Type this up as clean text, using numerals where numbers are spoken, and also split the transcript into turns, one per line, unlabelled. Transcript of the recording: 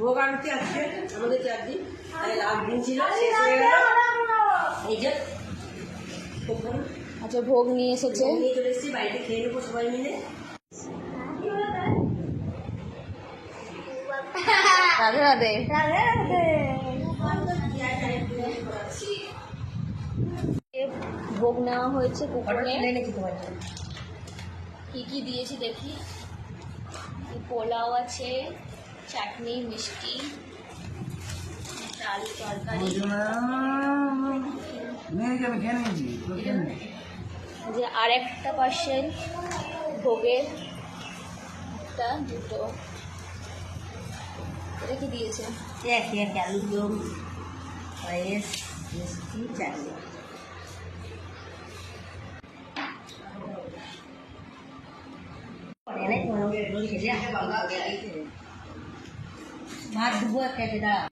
ভোগ আনতে আসছে আমাদের 4 দিন, তাই লাস্ট দিন ছিল, শেষ হয়ে গেল। এই যে
আচ্ছা, ভোগ নিয়ে এসেছে।
নিয়ে চলে এসেছি, বাড়িতে খেয়ে নেবো সবাই মিলে।
রাধে রাধে। ভোগ নেওয়া হয়েছে কুকুরে। কি কি দিয়েছি দেখি। পোলাও আছে, চাটনি, মিষ্টি, ডাল, তরকারি। যে আর একটা পার্সেল ভোগের, একটা দুটো। এটা কি দিয়েছে?
একই আলুর দম, পায়েস, মিষ্টি, চাটনি। ভাত দেবো একটা।